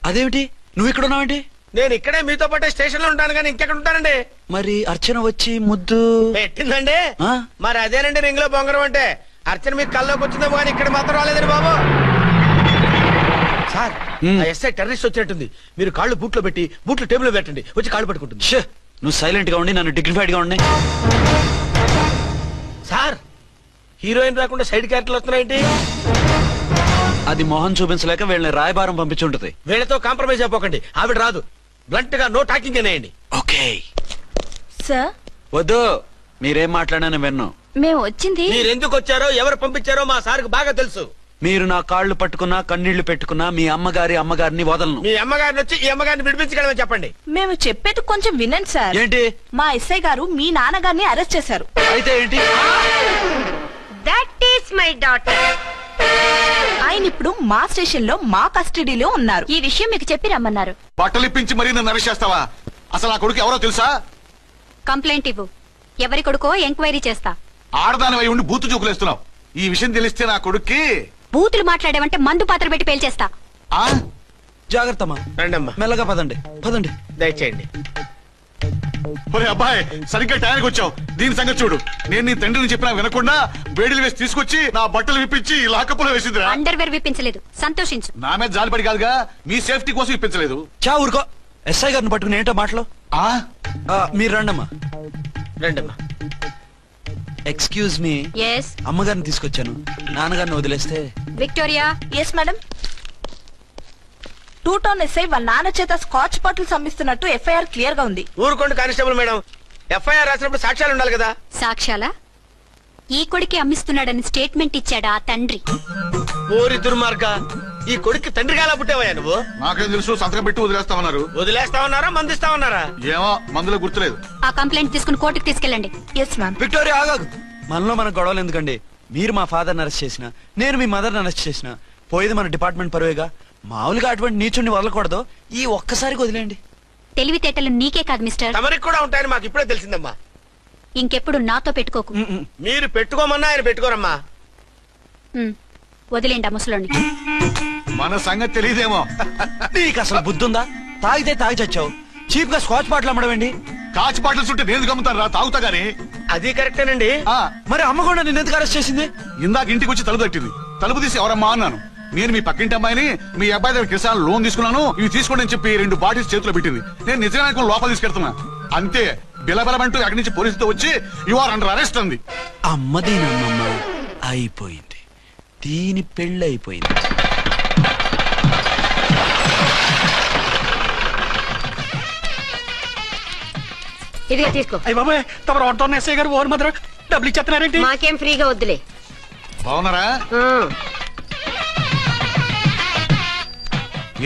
అదేమిటి నువ్వు ఇక్కడ ఉన్నావేంటి? నేను ఇక్కడే మీతో పాటే స్టేషన్ లో ఉంటాను కానీ ఇంకెక్కడ ఉంటానండి. మరి అర్చన వచ్చి ముద్దు పెట్టిందండి. మరి అదేనండి రింగ్ లో బొంగరం అంటే. అర్చన మీకు కల్లోకి వచ్చిందేమో కానీ ఇక్కడ మాత్రం రాలేదండి బాబు. సార్ ఎస్ఐ టెర్రరిస్ట్ వచ్చినట్టుంది. మీరు కాళ్ళు బూట్లో పెట్టి బూట్లు టేబుల్ లో పెట్టండి, వచ్చి కాళ్ళు పట్టుకుంటుంది. నువ్వు సైలెంట్ గా ఉండి నన్ను డిగ్నిఫైడ్ గా ఉండి. సార్ హీరోయిన్ రాకుండా సైడ్ క్యారెక్టర్లు వస్తున్నాయేంటి? అది మొహం చూపించలేక వీళ్ళని రాయబారం పంపించుంటది. వీళ్ళతో కాంప్రమైజ్ అయిపోకండి, ఆవిడ రాదు. బ్లంట్ గా నో టాకింగ్ అనేయండి. Okay sir. వద్దు, మీరేం మాట్లాడానని విన్నాం. మేము వచ్చింది మీరెందుకు వచ్చారో ఎవరు పంపించారో మా సార్కి బాగా తెలుసు. మీరు నా కాళ్ళు పట్టుకున్నా కన్నీళ్లు పెట్టుకున్నా మీ అమ్మగారిని వదలను. మీ అమ్మగారిని వచ్చి ఈ అమ్మగారిని విడిపించగలమని చెప్పండి. మేము చెప్పేది కొంచెం వినండి సార్. ఏంటి? మా ఎస్ఐ గారు మీ నాన్నగారిని అరెస్ట్ చేశారు. అయితే ఏంటి? That is my daughter. ఆయన ఇప్పుడు మా స్టేషన్ లో మా కస్టడీలో ఉన్నారు. ఈ విషయం మీకు చెప్పి రమ్మన్నారు. బట్టలు ఇప్పించి మరీ నన్ను అరెస్ట్ చేస్తావా? అసలు ఆ కొడుకు ఎవరో తెలుసా? కంప్లైంట్ ఇవ్వు. ఎవరి కొడుకో ఎంక్వైరీ చేస్తా. ఆడదానివై ఉండి బూతు చూకులేస్తున్నావు. ఈ విషయం తెలిస్తే నా కొడుక్కి బూతులు మాట్లాడేవంటే మందు పాత్ర పెట్టి పేల్చేస్తా. జాగ్రత్తమ్మా. రండమ్మా. మెల్లగా పదండి పదండి. దయచేయండి. ఒరే అబ్బాయి, సరిగ్గా టైంకి వచ్చావు. దీని సంగతి చూడు. నేను నీ తండ్రిని చెప్పినా వినకుండా వేడిలు వేసి తీసుకొచ్చి నా బట్టలు విప్పించి లాకప్పులో వేసిందిరా. అండర్వేర్ విప్పించలేదు, సంతోషించు. నా మీద జాలిపడి కాదుగా, మీ సేఫ్టీ కోసం ఇప్పించలేదు. చా ఊరుకో. ఎస్ఐ గారిని పట్టుకుని ఏంటో మాటలు. మీరు రండమ్మా. రండమ్మా. Excuse me. ఎస్. అమ్మగారిని తీసుకొచ్చాను. నాన్నగారిని వదిలేస్తే. Victoria. Yes madam. 2 town SI వాళ్ళ నాన్న చేత స్కాచ్ బాటిల్స్ అమ్మిస్తున్నట్టు ఎఫ్ఐఆర్ క్లియర్ గా ఉంది. ఊరుకోండి కానిస్టేబుల్ మేడం. ఎఫ్ఐఆర్ రాసినప్పుడు సాక్ష్యాలు ఉండాలి కదా. సాక్ష్యాలా? ఈ కొడుకే అమ్మిస్తున్నాడని స్టేట్మెంట్ ఇచ్చాడా ఆ తండ్రి? ఓరి దుర్మార్గ, ఈ కొడుక్కి తండ్రిగా ఎలా పుట్టావయ్యా నువ్వు? నాకేం తెలుసు, సంతకం పెట్టి వదిలేస్తామన్నారు. వదిలేస్తామన్నారా మందిస్తామన్నారా? ఏమో, మందులో గుర్తులేదు. ఆ కంప్లైంట్ తీసుకుని కోర్టుకు తీసుకెళ్ళండి. Yes ma'am. విక్టోరియా ఆగాగు. మనలో మన గొడవలు ఎందుకండి? మీరు మా ఫాదర్ని అరెస్ట్ చేసిన, నేను మీ మదర్ని అరెస్ట్ చేసిన, పోయేది మన డిపార్ట్మెంట్ పరువేగా. మామూలుగా అటువంటి నీచుని వదలకూడదు. ఈ ఒక్కసారికి వదిలేండి. తెలివితేటలు నీకే కాదు మిస్టర్, తమరికి కూడా ఉంటాయని మాకు ఇప్పుడే తెలిసిందమ్మా. ఇంకెప్పుడు నాతో పెట్టుకోకు. మీరు పెట్టుకోమన్నా ఆయన పెట్టుకోరమ్మా. వదిలేండి ఆ ముసలోని. మన సంగతి తెలియదేమో. నీకు అసలు బుద్ధుందా? తాగితే తాగి చచ్చావు. చీప్ గా స్కాచ్ బాటిల్ అమ్మడమేంటి? కాచి బాటిల్స్ ఉంటే నేను గమ్ముతాను రా, తాగుతా గానీ. అది కరెక్టేనండి. మరి అమ్మ కూడా నిన్ను ఎందుకు అరెస్ట్ చేసింది? ఇందాక ఇంటికి వచ్చి తలుపు తట్టింది. తలుపు తీసి ఎవరమ్మా అన్నాను. నేను మీ పక్కింటి అమ్మాయిని, మీ అబ్బాయి దగ్గర కిసాన్ లోన్ తీసుకున్నాను, ఇవి తీసుకోండి అని చెప్పి 2 బాటిల్స్ చేతిలో పెట్టింది. నేను నిజంగా లోపల తీసుకెళ్తున్నా. అంతే, బిలబలమంటూ అక్కడి నుంచి పోలీసుతో వచ్చి యు ఆర్ అండర్ అరెస్ట్ అంది. అమ్మదీనమ్మమ్మ అయిపోయింది. దీని పెళ్ళి అయిపోయింది. ఇదిగా తీసుకో. అయ్య బాబాయ్, తమరు ఆటో ఎస్ఐ గారు ఓన్ మాత్రం డబ్బులు ఇచ్చేస్తున్నారేంటి? మాకేం ఫ్రీగా వద్దులే. బాగున్నారా?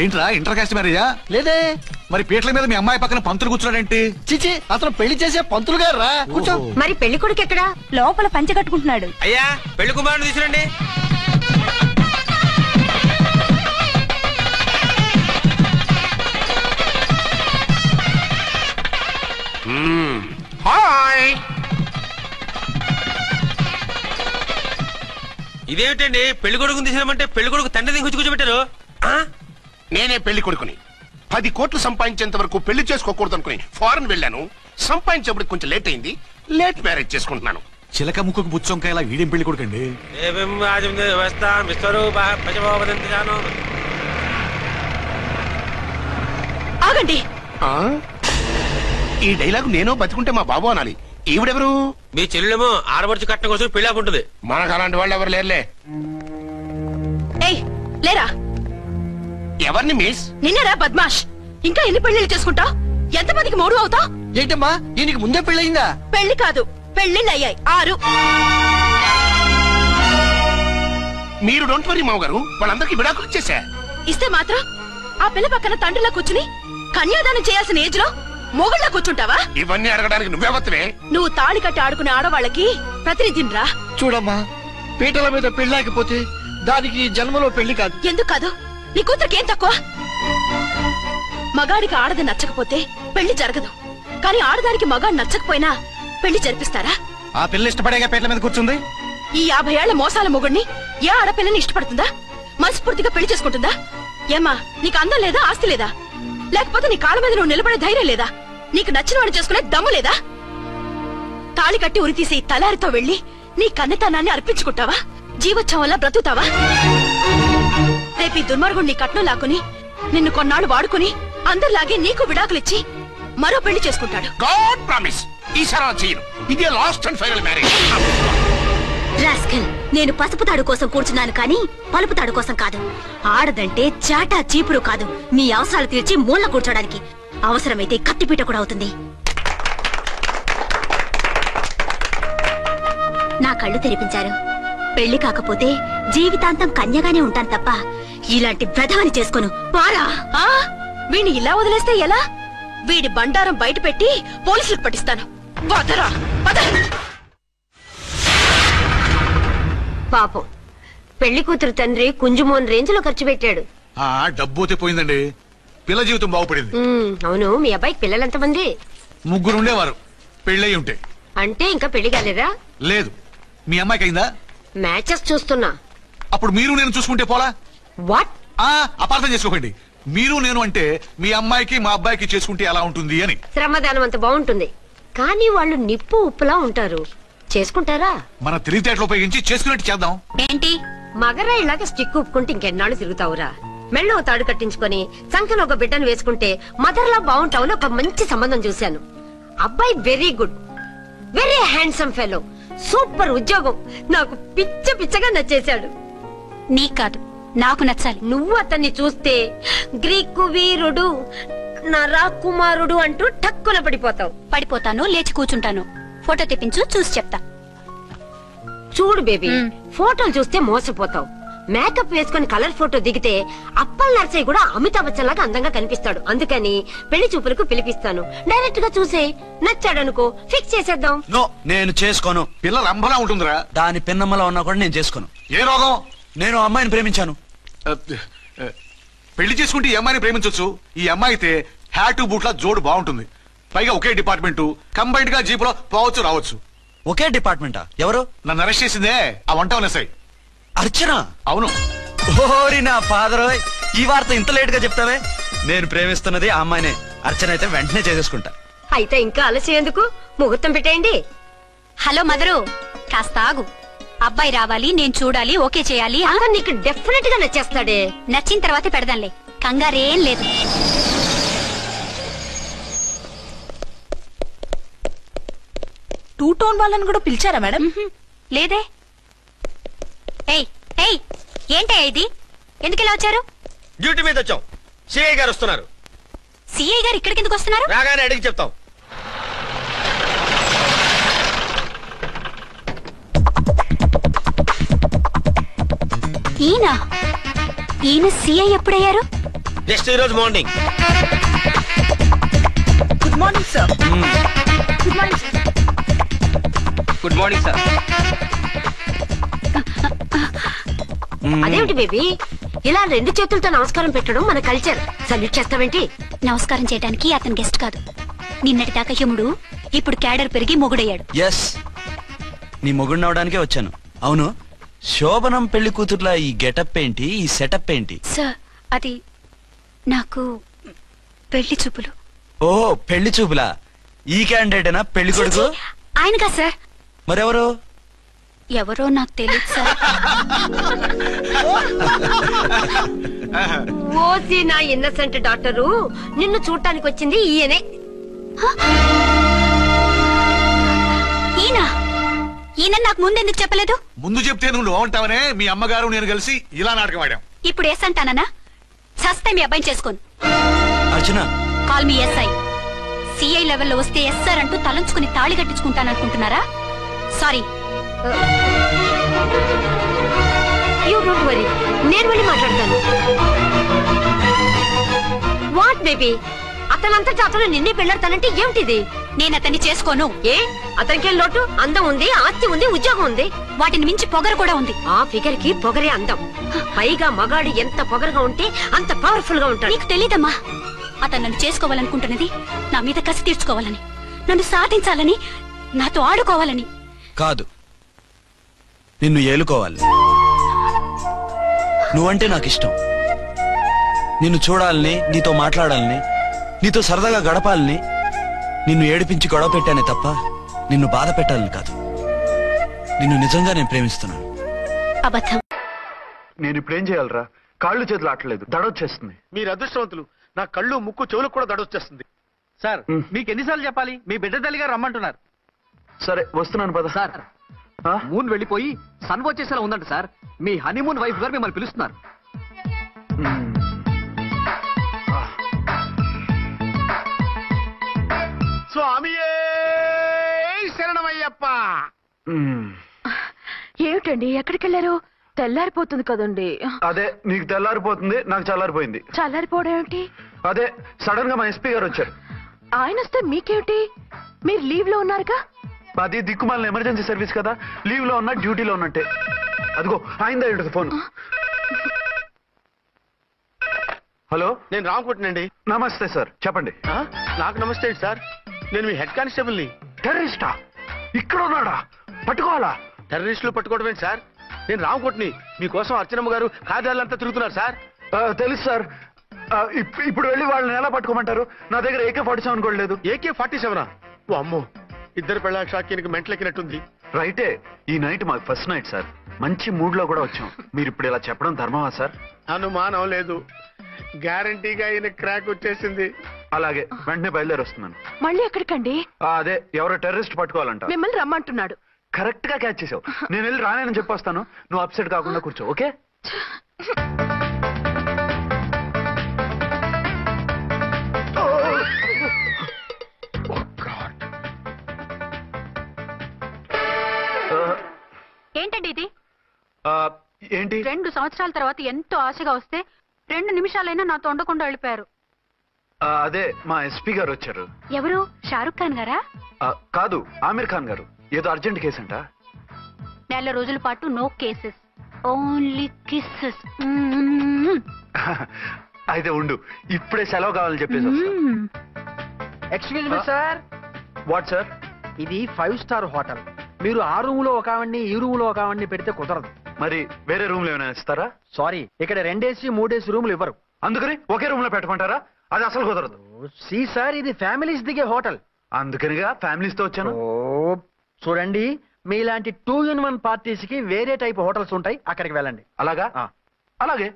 ఏంట్రా ఇంటర్ కాస్ట్ మ్యారేజా? లేదే. మరి పీటల మీద మీ అమ్మాయి పక్కన పంతులు కూర్చున్నాడేంటి? చిచి, అతను పెళ్లి చేసే పంతులు గారు రా. కూర్చో. మరి పెళ్లి కొడుకు ఎక్కడా? లోపల పంచె కట్టుకుంటున్నాడు. అయ్యా, పెళ్లి కుమారుని తీసుకురండి. హాయ్. ఇదేమిటండి, పెళ్లి కొడుకుని తీసినామంటే పెళ్లి కొడుకు తండ్రి దిగి కూర్చోబెట్టారు. నేనే పెళ్లి కొడుకుని. 10 కోట్లు సంపాదించేంత వరకు పెళ్లి చేసుకోకూడదు అనుకుని ఫారెన్ వెళ్ళాను. సంపాదించేప్పుడు కొంచెం లేట్ అయింది. లేట్ మ్యారేజ్ చేసుకుంటున్నాను. చిలక ముక్కుకు బుచ్చొంకాయలా వీడేం పెళ్లి కొడుకండి? ఆగండి. ఈ డైలాగ్ నేను బతుకుంటే మా బాబు అనాలి. ఈవిడెవరు? మీ చెల్లెమో ఆడబడుచు కట్టడం కోసం పెళ్లి ఆకుంటుంది. మనకు అలాంటి వాళ్ళు ఎవరు లేరులే. ఏయ్ లేరా. ఎవరిని మిస్? నిన్నరా బద్మాష్. ఇంకా ఎన్ని పెళ్లిళ్ళు చేసుకుంటావు? ఎంతమందికి మూడు అవుతావు? ఏంటమ్మా, ఈయనకి ముందే పెళ్ళయిందా? పెళ్లి కాదు, పెళ్లిళ్ళు అయ్యాయి 6. మీరు డోంట్ వరీ మామగారు, వాళ్ళందరికీ విడాకులు ఇచ్చేసా. ఇస్తే మాత్రం ఆ పిల్ల పక్కన తండ్రిలా కూర్చుని కన్యాదానం చేయాల్సిన ఏజ్ లో మొగుళ్ళ కూర్చుంటావా? ఇవన్నీ అడగడానికి నువ్వెవత్తవే? నువ్వు తాళి కట్టి ఆడుకునే ఆడవాళ్ళకి ప్రతినిధిరా. చూడమ్మా, పీటల మీద పెళ్ళాకపోతే దానికి జన్మలో పెళ్లి కాదు. ఎందుకు కాదు? నీ కూతురికేం తక్కువ? మగాడికి ఆడది నచ్చకపోతే పెళ్లి జరగదు. కానీ ఆడదానికి మగాడు నచ్చకపోయినా పెళ్లి జరిపిస్తారా? ఆ పిల్ల ఇష్టపడేగా పీటల మీద కూర్చుంది. ఈ 50 ఏళ్ల మోసాల మొగుడిని ఏ ఆడపిల్లని ఇష్టపడుతుందా? మనస్ఫూర్తిగా పెళ్లి చేసుకుంటుందా? ఏమ్మా, నీకు అందం లేదా, ఆస్తి లేదా? లేకపోతే నీ కాళ్ళ మీద నువ్వు నిలబడే ధైర్యం లేదా? నీకు నచ్చిన వాడిని చేసుకునే దమ్ము లేదా? తాళి కట్టి ఉరితీసే ఈ తలారితో వెళ్లి నీ కన్నతనాన్ని అర్పించుకుంటావా? జీవోత్సవం వల్ల బ్రతుకుతావా? రేపు ఈ దుర్మార్గుడు నీ కట్నం లాక్కుని నిన్ను కొన్నాళ్ళు వాడుకుని అందరిలాగే నీకు విడాకులిచ్చి మరో పెళ్లి చేసుకుంటాడు. గాడ్ ప్రామిస్, ఈసారి చేయను. ఇదే last and final marriage. Rascal, నేను పసుపు తాడు కోసం కూర్చున్నాను కానీ పలుపు తాడు కోసం కాదు. ఆడదంటే చాటా చీపురు కాదు, నీ అవసరాలు తీర్చి మూల కూర్చోడానికి. అవసరమైతే కత్తిపీట కూడా అవుతుంది. నా కళ్ళు తెరిపించారు. పెళ్లి కాకపోతే జీవితాంతం కన్యగానే ఉంటాను తప్ప ఇలాంటి బ్రధవని చేసుకోను. పారా! వీడిని ఇలా వదిలేస్తే ఎలా? వీడి బండారం బయట పెట్టి పోలీసులకు పట్టిస్తాను. వదరా, వద. పాపం, పెళ్లి కూతురు తండ్రి కుంజుమోన్ రేంజ్ లో ఖర్చు పెట్టాడు. డబ్బు అయితే పోయిందండి, పిల్ల జీవితం బాగుపడింది. అవును, మీ అబ్బాయికి పిల్లలెంతమంది? 3 ఉండేవారు, పెళ్ళయి ఉంటే. అంటే ఇంకా పెళ్లి కాలేదా? లేదు. మీ అమ్మాయికి అయిందా? మ్యాచెస్ చూస్తున్నా. అప్పుడు మీరు నేను చూసుకుంటే పోలా? వాట్? అపార్థం చేసుకోకండి. మీరు నేను అంటే మీ అమ్మాయికి మా అబ్బాయికి చేసుకుంటే ఎలా ఉంటుంది అని. శ్రమదానం అంత బాగుంటుంది, కానీ వాళ్ళు నిప్పు ఉప్పులా ఉంటారు. చేసుకుంటారా? మన తెలివితేటలు ఉపయోగించి చేసుకున్నట్టు చేద్దాం. ఏంటి మగరా ఇలాగ స్టిక్ ఉప్పుకుంటే ఇంకెన్నాళ్ళు తిరుగుతావురా? మెళ్ళో తాడు కట్టించుకొని సంఖ్యలో ఒక బిడ్డను వేసుకుంటే మదర్లా బాగుంటావుని ఒక మంచి సంబంధం చూశాను. అబ్బాయి very good, very handsome fellow, super ఉద్యోగం. నాకు పిచ్చగా నచ్చేశాడు. నీకు కాదు, నాకు నచ్చాలి. నువ్వు అతన్ని చూస్తే గ్రీకు వీరుడు, నా రాకుమారుడు అంటూ టక్కున పడిపోతావు. పడిపోతాను, లేచి కూర్చుంటాను. ఫోటో తెప్పించు, చూసి చెప్తా. చూడు బేబీ, ఫోటోలు చూస్తే మోసపోతావు. మేకప్ వేసుకుని కలర్ ఫోటో దిగితే అప్పల్ నర్సయ్య కూడా అమితాబ్ బచ్చన్ లాగా అందంగా కనిపిస్తాడు. అందుకని పెళ్లి చూపులకు పిలిపిస్తాను. డైరెక్ట్ గా చూసే నచ్చాడనుకో, ఫిక్స్ చేసేద్దాం. నో, నేను చేసుకోను. పిల్ల రంభలా ఉంటుందిరా. దాని పిన్నమ్మలా ఉన్నా కూడా నేను చేసుకోను. ఏ రోగం? నేను అమ్మాయిని ప్రేమించాను. పెళ్లి చేసుకుంటే ఈ అమ్మాయిని ప్రేమించొచ్చు. ఈ అమ్మాయి అయితే హ్యాటు బూట్ల జోడు బాగుంటుంది. పైగా ఒకే డిపార్ట్మెంట్, కంబైన్డ్ గా జీపులో పోవచ్చు రావచ్చు. ఒకే డిపార్ట్మెంటా? ఎవరు? నన్ను అరెస్ట్ చేసిందే ఆ వంట ఉన్నసాయి. అర్చన? అవును. ఓరి నా ఫాదర్, ఈ వార్త ఇంత లేట్ గా చెప్తావే. నేను ప్రేమిస్తున్నది ఆ అమ్మాయినే. అర్చన అయితే వెంటనే చేసేసుకుంటా. అయితే ఇంకా ఆలస్యం ఎందుకు, ముహూర్తం పెట్టేయండి. హలో మదరు, కాస్త ఆగు. అబ్బాయి రావాలి, నేను చూడాలి, ఓకే చేయాలి. అతను నీకు డెఫినెట్ గా నచ్చేస్తాడే. నచ్చిన తర్వాతే పెడదాంలే, కంగారేం లేదు. టూ టోన్ వాళ్ళని కూడా పిలిచారా మేడం? లేదే. ఏయ్ ఏయ్, ఏంటే ఇది? ఎందుకెలా వచ్చారు? డ్యూటీ మీద వచ్చాం. సిఐ గారు వస్తున్నారు. సిఐ గారు ఇక్కడికి ఎందుకు వస్తున్నారు? రాగానే అడిగి చెప్తాం. ఈయన సిఐ ఎప్పుడయ్యారు? జస్ట్ ఈ రోజు morning. Good morning sir. Good morning sir. Good morning sir. అదేమిటి బేబీ, ఇలా 2 చేతులతో నమస్కారం పెట్టడం మన కల్చర్. సల్యూట్ చేస్తావేంటి? నమస్కారం చేయడానికి అతను గెస్ట్ కాదు. నిన్నటి దాకా యముడు, ఇప్పుడు క్యాడర్ పెరిగి మొగుడయ్యాడు. ఎస్, నీ మొగుడినవడానికే వచ్చాను. అవును, శోభనం పెళ్లి కూతుర్లా ఈ గెటప్ ఏంటి, ఈ సెటప్ ఏంటి? సార్, అది నాకు పెళ్లి చూపులు. ఓ, పెళ్లి చూపులా? ఈ క్యాండిడేటేనా పెళ్లి కొడుకు? ఆయనగా సార్. మరెవరు? ఎవరో నాకు తెలియదు సార్. ఓసి నా ఇన్నసెంట్ డాక్టరు, నిన్ను చూడటానికి వచ్చింది ఈయనే. ఈయన నాకు ముందెందుకు చెప్పలేదు? ముందు చెప్తే నువ్వు బాగుంటావనే మీ అమ్మగారు నేను కలిసి ఇలా నాటకం ఆడాం. ఇప్పుడు ఎస్ అంటానా? సస్తే మీ అబ్బాయిని చేసుకోను. అర్చన, కాల్ మీ ఎస్ఐ. సిఐ లెవెల్లో వస్తే ఎస్ఆర్ అంటూ తలంచుకుని తాళి కట్టించుకుంటాననుకుంటున్నారా? సారీ. యూ డోంట్ వరీ, నేను వెళ్ళి మాట్లాడతాను. వాట్ బేబీ, అతనంతటా అతను నిన్నే పెళ్ళాడతానంటే ఏమిటిది? నేను అతన్ని చేసుకోను. ఏ, అతనికేం లోటు? అందం ఉంది, ఆస్తి ఉంది, ఉద్యోగం ఉంది. వాటిని మించి పొగరు కూడా ఉంది. ఆ ఫిగర్ కి పొగరే అందం. పైగా మగాడు ఎంత పొగరుగా ఉంటే అంత పవర్ఫుల్ గా ఉంటాడు. నీకు తెలీదమ్మా, అతను నన్ను చేసుకోవాలనుకుంటున్నది నా మీద కసి తీర్చుకోవాలని, నన్ను సాధించాలని, నాతో ఆడుకోవాలని కాదు, నిన్ను ఏలుకోవాలి. నువ్వంటే నాకు ఇష్టం. నిన్ను చూడాలని, నీతో మాట్లాడాలని, నీతో సరదాగా గడపాలని, నిన్ను ఏడిపించి గొడవ పెట్టానే తప్ప నిన్ను బాధ పెట్టాలని కాదు. నిన్ను నిజంగా నేను ప్రేమిస్తున్నాను. అబద్ధం. నేను ఇప్పుడు ఏం చేయాలరా? కాళ్ళు చేతులు ఆటలేదు, దడొచ్చేస్తుంది. మీరు అదృష్టవంతులు. నా కళ్ళు ముక్కు చెవులకు కూడా దడొచ్చేస్తుంది. సార్ మీకు ఎన్నిసార్లు చెప్పాలి? మీ బిడ్డ తల్లిగా రమ్మంటున్నారు. సరే వస్తున్నాను పద. సార్ మూన్ వెళ్ళిపోయి సన్ వచ్చేసేలా ఉందంట సార్. మీ హనీమూన్ వైఫ్ గారు మిమ్మల్ని పిలుస్తున్నారు. స్వామియే శరణమయ్యప్ప. ఏమిటండి ఎక్కడికి వెళ్ళారు? తెల్లారిపోతుంది కదండి. అదే నీకు తెల్లారిపోతుంది, నాకు చల్లారిపోయింది. చల్లారిపోవడం ఏమిటి? అదే సడన్ గా మా ఎస్పీ గారు వచ్చారు. ఆయన వస్తే మీకేమిటి? మీరు లీవ్ లో ఉన్నారుగా. అది దిక్కుమాలిన ఎమర్జెన్సీ సర్వీస్ కదా, లీవ్ లో ఉన్నా డ్యూటీలో ఉన్నట్టే. అదిగో ఆయన ఫోన్. హలో, నేను రామకోటనండి. నమస్తే సార్, చెప్పండి. నాకు నమస్తే సార్. నేను మీ హెడ్ కానిస్టేబుల్ ని. టెర్రరిస్టా? ఇక్కడ ఉన్నాడా? పట్టుకోవాలా? టెర్రరిస్టులు పట్టుకోవడమే సార్. నేను రామకోటని. మీకోసం అర్చనమ్మ గారు కార్యాలంతా తిరుగుతున్నారు సార్. తెలుసు సార్. ఇప్పుడు వెళ్ళి వాళ్ళని ఎలా పట్టుకోమంటారు? నా దగ్గర AK-47 కూడా లేదు. AK-47? ఓ అమ్మో, ఇద్దరు పెళ్ళ షాకీనికి మెంటలెక్కినట్టుంది. రైటే, ఈ నైట్ మాకు ఫస్ట్ నైట్ సార్. మంచి మూడ్ లో కూడా వచ్చాం. మీరు ఇప్పుడు ఇలా చెప్పడం ధర్మమా సార్? అనుమానం లేదు, గ్యారంటీగా ఈయన క్రాక్ వచ్చేసింది. అలాగే, వెంటనే బయలుదేరి వస్తున్నాను. మళ్ళీ ఎక్కడికండి? అదే ఎవరో టెర్రరిస్ట్ పట్టుకోవాలంట. మిమ్మల్ని రమ్మంటున్నాడు. కరెక్ట్ గా క్యాచ్ చేసావు. నేను వెళ్ళి రానని చెప్పొస్తాను, నువ్వు అప్సెట్ కాకుండా కూర్చో. ఓకే? ఏంటండి ఇది? ఏంటి? 2 సంవత్సరాల తర్వాత ఎంతో ఆశగా వస్తే 2 నిమిషాలైనా నాతో ఉండకుండా వెళ్ళిపోయారు. అదే మా ఎస్పీ గారు వచ్చారు. ఎవరు? షారుఖ్ ఖాన్ గారా? కాదు, ఆమిర్ ఖాన్ గారు. ఏదో అర్జెంట్ కేసు అంట. 4 రోజుల పాటు నో కేసెస్, ఓన్లీ కిస్సెస్. అయితే ఉండు, ఇప్పుడే సెలవు కావాలని చెప్పేసి. Excuse me sir. What sir? ఇది 5 స్టార్ హోటల్. మీరు ఆ రూమ్ లో ఒక ఆవిడ్ని, ఈ రూమ్ లో ఒక ఆవిడ్ని పెడితే కుదరదు. మరి వేరే రూమ్ లో ఏమైనా ఇస్తారా? సారీ, ఇక్కడ 2 AC 3 AC రూములు ఇవ్వరు. అందుకని ఒకే రూమ్ లో పెట్టమంటారా? అది అసలు కుదరదు. సి సార్, ఇది ఫ్యామిలీస్ దిగే హోటల్. అందుకనిగా ఫ్యామిలీస్ తో వచ్చాను. చూడండి, మీలాంటి 2-in-1 పార్టీస్ కి వేరే టైప్ హోటల్స్ ఉంటాయి, అక్కడికి వెళ్ళండి. అలాగా? అలాగే.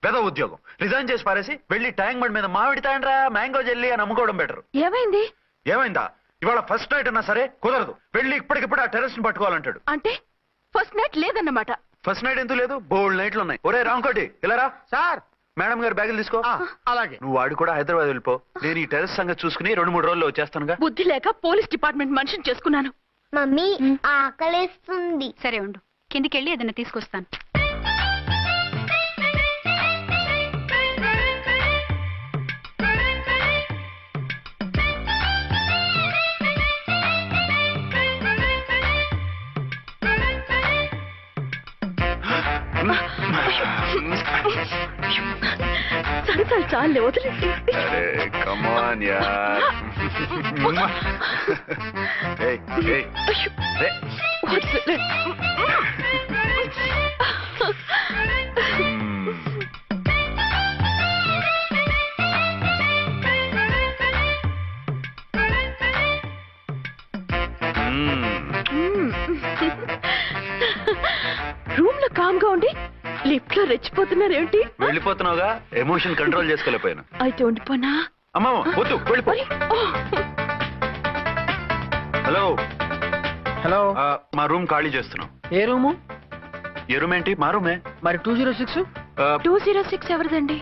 పెద్ద ఉద్యోగం రిజైన్ చేసి పారేసి వెళ్ళి ట్యాంక్ బండ్ మీద మామిడి తాండ్రా మ్యాంగో జెల్లీ అని అమ్ముకోవడం బెటర్. ఏమైంది? ఏమైందా? ఇవాళ ఫస్ట్ నైట్ అన్నా సరే కుదరదు. వెళ్ళి ఇప్పటికిప్పుడు ఆ టెర్రస్ ని పట్టుకోవాలంటాడు. అంటే ఫస్ట్ నైట్ లేదన్నమాట. ఫస్ట్ నైట్ ఎందుకు లేదు? బోల్డ్ నైట్లు ఉన్నాయి. ఒరే రాంకోటి, ఇలా రా. సార్, మేడం గారు బ్యాగులు తీసుకో. అలాగే. నువ్వు వాడు కూడా హైదరాబాద్ వెళ్ళిపో. నేను ఈ టెర్రస్ సంగతి చూసుకుని 2-3 రోజుల్లో వచ్చేస్తానుగా. బుద్ధి లేక పోలీస్ డిపార్ట్మెంట్ మనిషిని చేసుకున్నాను. మమ్మీ ఆకలేస్తుంది. సరే ఉండు, కిందికెళ్ళి ఏదైనా తీసుకొస్తాను. సరే చాలే, వదిలేండి. కమాన్ యార్. రూమ్ లో కామ్ గా ఉండి లిఫ్ట్ లో రెచ్చిపోతున్నారేంటి? వెళ్ళిపోతున్నావుగా, ఎమోషన్ కంట్రోల్ చేసుకోలేకపోయాను. అయితే ఉండిపోనా? అమ్మా వద్దు, వెళ్ళిపో. హలో హలో, మా రూమ్ ఖాళీ చేస్తున్నాం. ఏ రూము? ఏ రూమ్ ఏంటి? మా రూమే. మరి 206? 206 ఎవరిదండి?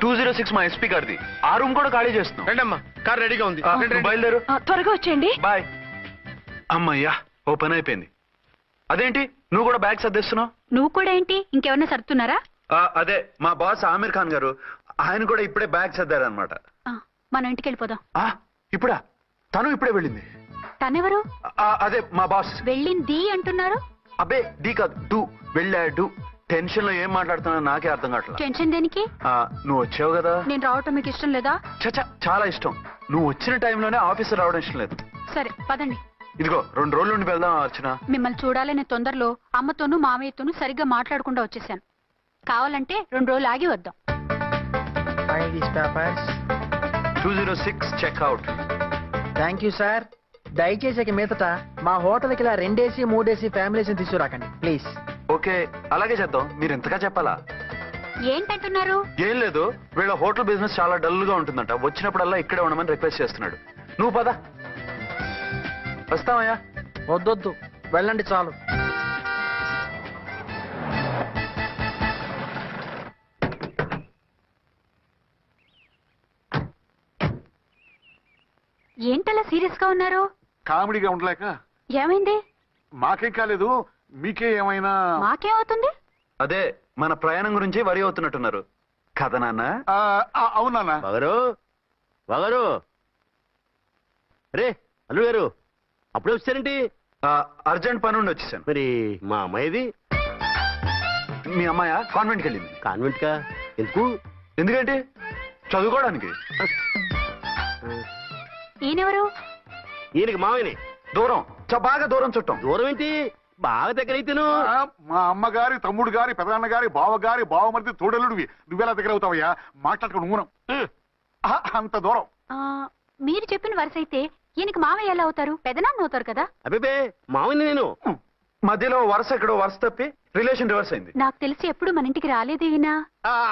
206 మా ఎస్పీ గారిది. ఆ రూమ్ కూడా ఖాళీ చేస్తున్నాం. రండమ్మా, కార్ రెడీగా ఉంది. బయలుదేరు. త్వరగా వచ్చేయండి. బాయ్. అమ్మయ్యా, ఓ పని అయిపోయింది. అదేంటి నువ్వు కూడా బ్యాగ్ సర్దిస్తున్నావు? నువ్వు కూడా ఏంటి, ఇంకెవరన్నా సర్దుతున్నారా? అదే మా బాస్ ఆమిర్ ఖాన్ గారు, ఆయన కూడా ఇప్పుడే బ్యాగ్ సర్దారనమాట. మనం ఇంటికి వెళ్ళిపోదాం. ఇప్పుడా? తను ఇప్పుడే వెళ్ళింది. తనెవరు? అదే మా బాస్. వెళ్ళింది అంటున్నారు. అబ్బే డీ కాదు, డూ. వెళ్ళాడు. టెన్షన్ లో ఏం మాట్లాడుతున్నా నాకే అర్థం కావట్లేదు. టెన్షన్ దేనికి? నువ్వు వచ్చావు కదా. నేను రావటం మీకు ఇష్టం లేదా? చచ్చా, చాలా ఇష్టం. నువ్వు వచ్చిన టైంలోనే ఆఫీసర్ రావడం ఇష్టం లేదు. సరే పదండి. ఇదిగో 2 రోజులు నుండి వెళ్దాం అర్చన. మిమ్మల్ని చూడాలనే తొందరలో అమ్మతోనూ మామయ్యతోనూ సరిగ్గా మాట్లాడకుండా వచ్చేసాను. కావాలంటే 2 రోజులు ఆగి వద్దాం. 206 చెక్అవుట్. Thank you sir. దయచేసి మీదట మా హోటల్కి ఇలా 2 AC 3 AC ఫ్యామిలీస్ తీసుకురాకండి ప్లీజ్. ఓకే, అలాగే చేద్దాం. మీరు ఎంతగా చెప్పాలా? ఏంటంటున్నారు? ఏం లేదు, వీళ్ళ హోటల్ బిజినెస్ చాలా డల్ గా ఉంటుందంట. వచ్చినప్పుడల్లా ఇక్కడే ఉండమని రిక్వెస్ట్ చేస్తున్నాడు. నువ్వు పద. వస్తావయ్యా? వద్దొద్దు, వెళ్ళండి చాలు. ఏంటలా సీరియస్ గా ఉన్నారు? కామెడీగా ఉండలేక. ఏమైంది? మాకేం కాలేదు, మీకే ఏమైనా? మాకేమవుతుంది? అదే మన ప్రయాణం గురించి వరి అవుతున్నట్టున్నారు కదా నాన్న? అవునా బాగారు రే అల్లు గారు, అప్పుడే వచ్చారేంటి? అర్జెంట్ పని ఉండి వచ్చేసాను. మరి మా అమ్మాయిది? మీ అమ్మాయ కాన్వెంట్కి వెళ్ళింది. కాన్వెంట్ కా? ఎందుకు? ఎందుకంటే చదువుకోవడానికి. ఈయనెవరు? ఈయనకి మామయ్యని. దూరం, బాగా దూరం చుట్టం. దూరం ఏంటి, బాగా దగ్గర అయితేను. మా అమ్మగారి తమ్ముడు గారి పెదనాన్న గారి బావగారి బావమరిది తోడలుడివి, నువ్వెలా దగ్గర అవుతావయ్యా? మాట్లాడుకుని ఊనం అంత దూరం. మీరు చెప్పిన వరుస అయితే ఈయనకి మామయ్య ఎలా అవుతారు? పెదనాన్న అవుతారు కదా. అబ్బే మామయ్యని నేను. మధ్యలో వరుస ఎక్కడో వరుస తప్పి రిలేషన్ రివర్స్ అయింది. నాకు తెలిసి ఎప్పుడు మన ఇంటికి రాలేదు ఈయన.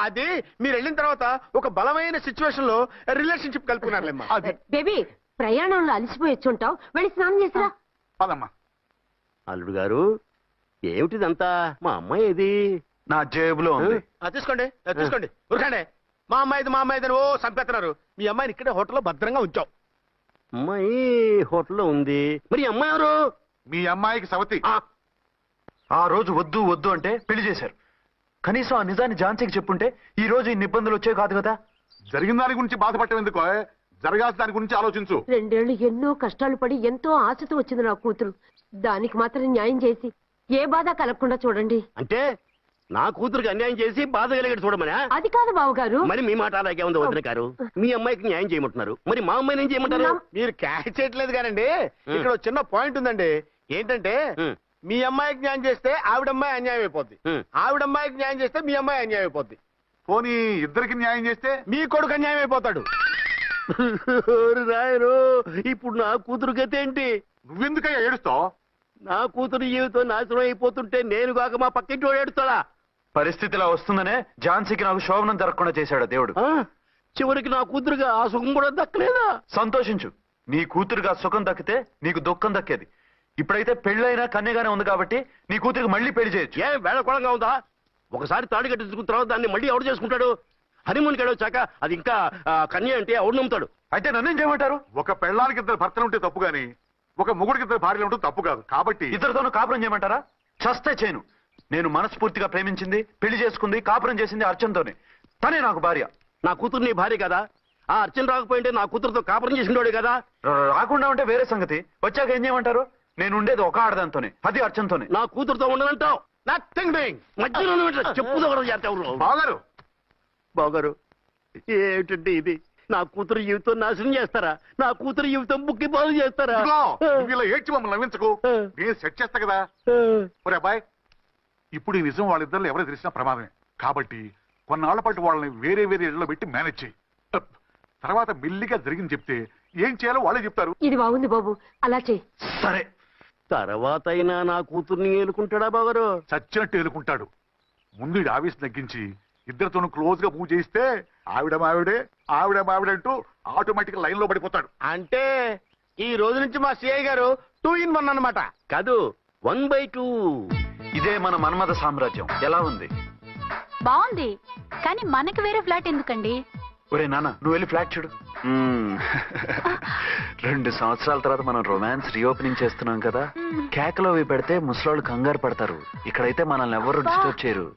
అది మీరు వెళ్ళిన తర్వాత ఒక బలమైన సిచ్యువేషన్ లో రిలేషన్షిప్ కలుపుకున్నారులేమ్మా. బేబీ, ప్రయాణంలో అలసిపోయి వచ్చుంటావు, వెళ్ళి స్నానం చేసిరా. పదమ్మా. అల్లుడు గారు, ఏమిటిదంతా? మా అమ్మాయి ఏది? నా జేబులో ఉంది. తీసుకోండి తీసుకోండి, ఉరకండి. మా అమ్మాయిది ఓ సంపేస్తున్నారు. మీ అమ్మాయిని ఇక్కడే హోటల్లో భద్రంగా ఉంచావు. అమ్మాయి హోటల్లో ఉంది, మరి అమ్మాయి ఎవరు? మీ అమ్మాయికి సవతి. ఆ రోజు వద్దు వద్దు అంటే పెళ్లి చేశారు. కనీసం ఆ నిజాన్ని ఝాన్సీకి చెప్పుంటే ఈ రోజు ఇన్ని ఇబ్బందులు వచ్చే కాదు కదా. జరిగిన దాని గురించి బాధపడటం ఎందుకో, జరగాల్సిన దాని గురించి ఆలోచించు. 2 ఏళ్లు ఎన్నో కష్టాలు పడి ఎంతో ఆశతో వచ్చింది నా కూతురు. దానికి మాత్రం న్యాయం చేసి ఏ బాధ కలగకుండా చూడండి. అంటే నా కూతురికి అన్యాయం చేసి బాధ కలిగేది చూడమనా? అది కాదు బావగారు. మరి మీ మాట అలాగే ఉంది వదిన గారు. మీ అమ్మాయికి న్యాయం చేయమంటున్నారు, మరి మా అమ్మాయిని ఏం చేయమంటారు? మీరు క్యాచ్ చేయట్లేదు కానండి. ఇక్కడ ఒక చిన్న పాయింట్ ఉందండి. ఏంటంటే మీ అమ్మాయికి న్యాయం చేస్తే ఆవిడమ్మాయి అన్యాయం అయిపోద్ది, ఆవిడమ్మాయికి న్యాయం చేస్తే మీ అమ్మాయి అన్యాయం అయిపోద్ది. పోనీ ఇద్దరికి న్యాయం చేస్తే మీ కొడుకు అన్యాయం అయిపోతాడు. రాయరు, ఇప్పుడు నా కూతురు గతి ఏంటి? నువ్వెందుకయ్యా ఏడుస్తావు? నా కూతురు జీవితం నాశనం అయిపోతుంటే నేను కాక మా పక్కింటి వాడు ఏడుస్తాడా? పరిస్థితిలా వస్తుందనే ఝాన్సీకి నాకు శోభనం జరగకుండా చేశాడు దేవుడు. చివరికి నా కూతురుగా ఆ సుఖం కూడా దక్కలేదా? సంతోషించు, నీ కూతురుగా సుఖం దక్కితే నీకు దుఃఖం దక్కేది. ఇప్పుడైతే పెళ్ళైనా కన్యగానే ఉంది కాబట్టి నీ కూతురికి మళ్ళీ పెళ్లి చేయొచ్చు. ఏం వేళకోళంగా ఉందా? ఒకసారి తాడి కట్టించుకున్న తర్వాత దాన్ని మళ్ళీ ఎవడు చేసుకుంటాడు? హనీమూన్కి వచ్చాక అది ఇంకా కన్య అంటే ఎవడు నమ్ముతాడు? అయితే నన్నేం చేయమంటారు? ఒక పెళ్ళానికి 2 భర్తలు ఉంటే తప్పు గాని ఒక మొగుడికి 2 భార్యలు ఉంటే తప్పు కాదు. కాబట్టి ఇద్దరితోనూ కాపురం చేయమంటారా? చస్తే చేయను. నేను మనస్ఫూర్తిగా ప్రేమించింది, పెళ్లి చేసుకుంది, కాపురం చేసింది అర్చనతోనే. తనే నాకు భార్య. నా కూతురు నీ భార్య కదా? ఆ అర్చన రాకపోయింటే నా కూతురుతో కాపురం చేసిండోడే కదా? రాకుండా ఉంటే వేరే సంగతి. వచ్చాక ఏం చేయమంటారు? నేను ఉండేది ఒక ఆడదాంతోనే, అది అర్చనతోనే. నా కూతురుతో ఉండనంటావు? Nothing doing. మధ్యలో చెప్పు బాగారు. ఏమిటంటే ఇది? నా కూతురు జీవితం నాశనం చేస్తారా? నా కూతురు జీవితం బుక్కి పాలు చేస్తారా? ఇలా ఏడ్చి మమ్మల్ని నవ్వించకు, నేను సెట్ చేస్తా కదా. ఒరే అబ్బాయి, ఇప్పుడు ఈ నిజం వాళ్ళిద్దరిలో ఎవరు తెలిసినా ప్రమాదమే. కాబట్టి కొన్నాళ్ల పాటు వాళ్ళని వేరే వేరే ఇళ్లలో పెట్టి మేనేజ్ చేయి. తర్వాత మెల్లిగా జరిగింది చెప్తే ఏం చేయాలో వాళ్ళే చెప్తారు. ఇది బాగుంది బాబు, అలా చేయి. సరే, తర్వాత అయినా నా కూతుర్ని ఏలుకుంటాడా బాగారు? చచ్చినట్టు ఏలుకుంటాడు. ముందు ఈ ఆవేశం తగ్గించి ఇద్దరితోనూ క్లోజ్ గా మూవ్ చేయిస్తే ఆవిడ మావిడంటూ ఆటోమేటిక్ లైన్ లో పడిపోతాడు. అంటే ఈ రోజు నుంచి మా సిఐ గారు 2 in 1 అన్నమాట. కాదు, 1/2. ఇదే మన మన్మథ సామ్రాజ్యం. ఎలా ఉంది? బాగుంది, కానీ మనకి వేరే ఫ్లాట్ ఎందుకండి? ఒరే నాన్న, నువ్వు వెళ్ళి ఫ్లాట్ చూడు. 2 సంవత్సరాల తర్వాత మనం రొమాన్స్ రీఓపెనింగ్ చేస్తున్నాం కదా. కేకలో అవి పెడితే ముసలాళ్ళు కంగారు పడతారు. ఇక్కడైతే మనల్ని ఎవరు డిస్టర్బ్ చేయరు.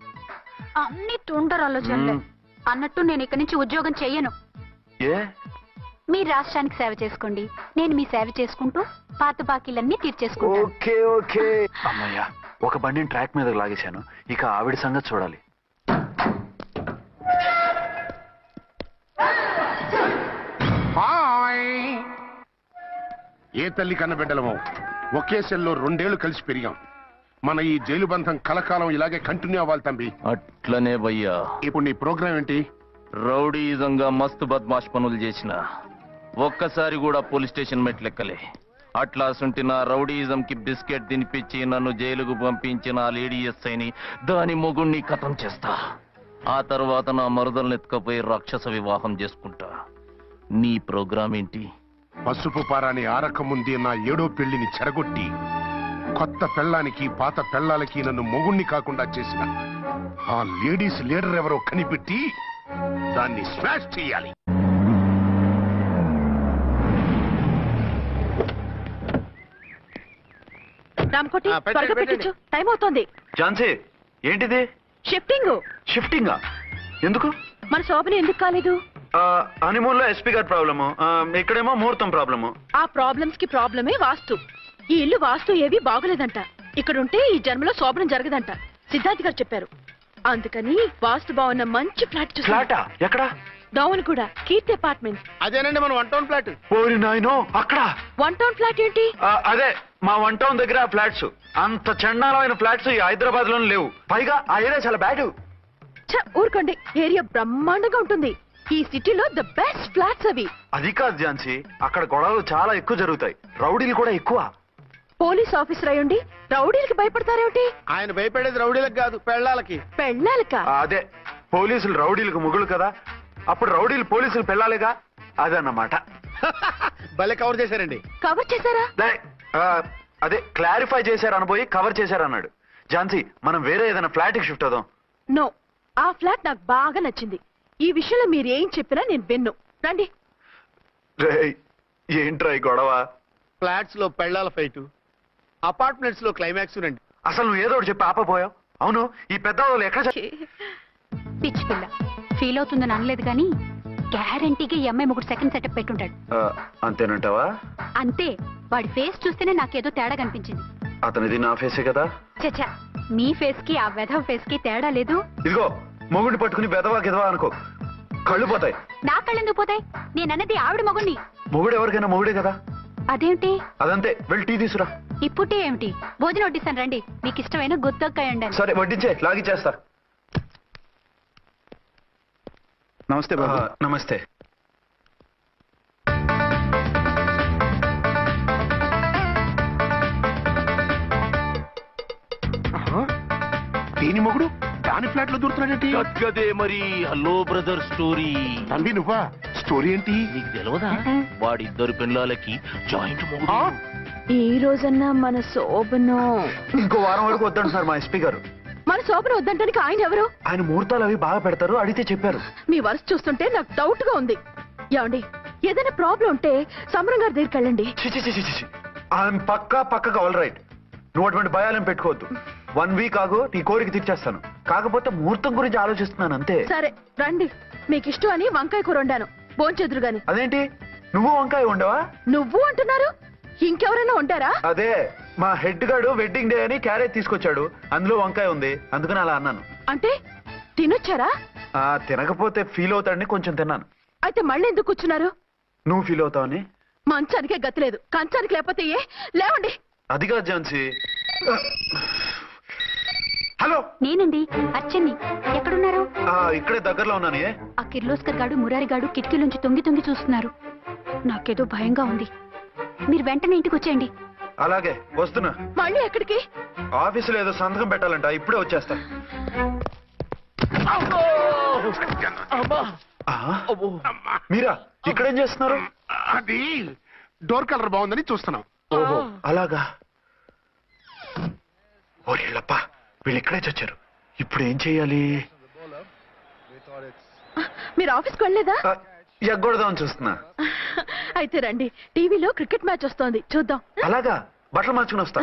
అన్ని తొందర ఆలోచనలే. అన్నట్టు నేను ఇక్కడి నుంచి ఉద్యోగం చెయ్యను. ఏ? మీ రాష్ట్రానికి సేవ చేసుకోండి, నేను మీ సేవ చేసుకుంటూ పాత బాకీలన్నీ తీర్చేసుకుంటాను. Okay okay. అమ్మయ్యా, ఒక బండిని ట్రాక్ మీద లాగేశాను. ఇక ఆవిడ సంగతి చూడాలి. ఏ తల్లి కన్న బిడ్డలమో ఒకే సెల్లో 2 ఏళ్లు కలిసి పెరిగాం. మన ఈ జైలు బంధం కలకాలం ఇలాగే కంటిన్యూ అవ్వాలి తంబి. అట్లనే భయ్యా. ఇప్పుడు నీ ప్రోగ్రామ్ ఏంటి? రౌడీజంగా మస్తు బద్మాష్ పనులు చేసిన ఒక్కసారి కూడా పోలీస్ స్టేషన్ మెట్లెక్కలే. అట్లా సుంటి నా రౌడీజం కి బిస్కెట్ తినిపించి నన్ను జైలుకు పంపించిన ఆ లేడీ ఎస్ఐని దాని మొగుణ్ణి ఖతం చేస్తా. ఆ తర్వాత నా మరుదలను ఎత్తుకపోయి రాక్షస వివాహం చేసుకుంటా. నీ ప్రోగ్రామ్ ఏంటి? పసుపు పారాని ఆరక ముందే నా 7వ పెళ్లిని చెరగొట్టి కొత్త పెళ్ళానికి పాత పెళ్ళాలకి నన్ను మొగుణ్ణి కాకుండా చేసిన ఆ లేడీస్ లీడర్ ఎవరో కనిపెట్టి దాన్ని స్మాష్ చేయాలి. రామకోటి త్వరగా పెట్టించు, టైం అవుతోంది. ఝాన్సీ ఏంటిది? షిఫ్టింగ్. షిఫ్టింగా? ఎందుకు? మన శోభని ఎందుకు కాలేదు? హనీమూన్ లో ఎస్పీ గారి ప్రాబ్లము, ఇక్కడేమో ముహూర్తం ప్రాబ్లము. ఆ ప్రాబ్లమ్స్ కి ప్రాబ్లమే వాస్తు. ఈ ఇల్లు వాస్తు ఏవి బాగోలేదంట. ఇక్కడుంటే ఈ జన్మలో శోభనం జరగదంట సిద్ధార్థ్ గారు చెప్పారు. అందుకని వాస్తు బాగున్న మంచి ఫ్లాట్ చూసి. ఫ్లాటా? ఎక్కడ? డౌన్ కూడా కీర్తి అపార్ట్మెంట్స్. అదేనండి మన 1 టౌన్ ఫ్లాట్. ఓరి నాయనో, అక్కడ 1 టౌన్ ఫ్లాట్ ఏంటి? అదే మా 1 టౌన్ దగ్గర ఫ్లాట్స్. అంత చండాలమైన ఫ్లాట్స్ ఈ హైదరాబాద్ లోనే లేవు. పైగా ఆ ఏరియా చాలా బ్యాడ్. ఊరుకోండి, ఏరియా బ్రహ్మాండంగా ఉంటుంది. ఈ సిటీలో ద బెస్ట్ ఫ్లాట్స్ అవి. అది కాదు ఝాన్సీ, అక్కడ గొడవలు చాలా ఎక్కువ జరుగుతాయి, రౌడీలు కూడా ఎక్కువ. పోలీస్ ఆఫీసర్ అయ్యుండి రౌడీలకి భయపడతారేమిటి? ఆయన భయపడేది రౌడీలకు కాదు, పెళ్ళాలకి. పెళ్ళాలక? అదే, పోలీసులు రౌడీలకు ముగులు కదా, అప్పుడు రౌడీలు పోలీసులు పెళ్ళాలిగా, అదన్నమాట. భలే కవర్ చేశారండి. కవర్ చేశారా? అదే క్లారిఫై చేశారు అనబోయి కవర్ చేశారన్నాడు. ఝాన్సీ, మనం వేరే ఏదైనా ఫ్లాట్ కి షిఫ్ట్ అవుదాం. నో, ఆ ఫ్లాట్ నాకు బాగా నచ్చింది. ఈ విషయంలో మీరు ఏం చెప్పినా నేను విన్ను. రండి. ఏంట్రా ఈ గొడవ? ఫ్లాట్స్ లో పెళ్ళాల ఫైట్, అపార్ట్మెంట్స్ లో క్లైమాక్స్ రండి. అసలు నువ్వు ఏదో ఒకటి చెప్పి ఆపపోయావు. అవును, ఈ పెద్ద వాళ్ళు ఎక్కడ? పిచ్చి పిల్ల ఫీల్ అవుతుందని అనలేదు కానీ గ్యారంటీగా ఈ అమ్మాయి ఒకటి సెకండ్ సెటప్ పెట్టుంటాడు. అంతేనంటావా? అంతే. వాడి ఫేస్ చూస్తేనే నాకేదో తేడా కనిపించింది. అతనిది నా ఫేసే కదా. చచ్చా, మీ ఫేస్ కి ఆ వెధవ ఫేస్ కి తేడా లేదు. ఇదిగో, మొగుడిని పట్టుకుని బెదవా గిదవా అనుకో, కళ్ళు పోతాయి. నా కళ్ళెందుకు పోతాయి? నేనన్నది ఆవిడ మొగుడిని. మొగుడు ఎవరికైనా మొగుడే కదా. అదేమిటి? అదంతే, వెళ్ళి టీ తీసురా. ఇప్పుడే ఏమిటి? భోజనం వడ్డిస్తాను రండి. మీకు ఇష్టమైన గుత్తొక్కాయ ఉండండి. సరే వడ్డించే, లాగిచ్చేస్తా. నమస్తే బాబు. నమస్తే. దేని మొగుడు దాని ఫ్లాట్ లో దూరుతున్నాడేంటి? గదే మరి. Hello brother story. తంబి నువ్వా? స్టోరీ ఏంటి? నీకు తెలియదా? వాడిద్దరు పిల్లలకి జాయింట్ మొగుడు. ఈ రోజన్నా మన శోభను ఇంకో వారం వరకు వద్దంటున్నారు మా ఎస్పీ గారు. మన శోభను వద్దంటానికి ఆయన ఎవరు? ఆయన ముహూర్తాలు అవి బాగా పెడతారు, అడిగితే చెప్పారు. మీ వరుస చూస్తుంటే నాకు డౌట్ గా ఉంది. ఏమండి, ఏదైనా ప్రాబ్లం ఉంటే సమరం గారి దగ్గరికి వెళ్ళండి. ఆయన పక్కగా ఆల్ రైట్. నువ్వు అటువంటి భయాలను పెట్టుకోవద్దు. 1 వీక్ ఆగు, నీ కోరిక తీర్చేస్తాను. కాకపోతే ముహూర్తం గురించి ఆలోచిస్తున్నాను అంతే. సరే రండి. మీకు ఇష్టం అని వంకాయ కూర వండాను, భోంచెదురు గాని. అదేంటి, నువ్వు వంకాయ ఉండవా? నువ్వు అంటున్నారు, ఇంకెవరైనా ఉంటారా? అదే, మా హెడ్ గాడు వెడ్డింగ్ డే అని క్యారేజ్ తీసుకొచ్చాడు, అందులో వంకాయ ఉంది, అందుకని అలా అన్నాను. అంటే తినొచ్చారా? తినకపోతే ఫీల్ అవుతాడని కొంచెం తిన్నాను. అయితే మళ్ళీ ఎందుకు కూర్చున్నారు? నువ్వు ఫీల్ అవుతావని. మంచానికే గతి లేదు, కంచానికి లేకపోతే ఏ? లేవండి. అది కాదు ఝాన్సీ. హలో, నేనండి అర్చన్ని. ఎక్కడున్నారు? ఇక్కడే దగ్గరలో ఉన్నానే. ఆ కిర్లోస్కర్ గాడు మురారి గాడు కిటికీలోంచి తొంగి తొంగి చూస్తున్నారు. నాకేదో భయంగా ఉంది. మీరు వెంటనే ఇంటికి వచ్చేయండి. అలాగే వస్తున్నా. మళ్ళీ ఎక్కడికి? ఆఫీసులో ఏదో సంతకం పెట్టాలంట, ఇప్పుడే వచ్చేస్తా. మీరా ఇక్కడేం చేస్తున్నారు? అది డోర్ కలర్ బాగుందని చూస్తున్నాం. ఓహో అలాగా. ఓరేళ్ళప్ప, వీళ్ళు ఇక్కడే చచ్చారు. ఇప్పుడు ఏం చెయ్యాలి? మీరు ఆఫీస్కి వెళ్ళలేదా? ఎగ్గొడదామని చూస్తున్నా. అయితే రండి, టీవీలో క్రికెట్ మ్యాచ్ వస్తోంది, చూద్దాం. అలాగా, బట్టలు మార్చుకుని వస్తా.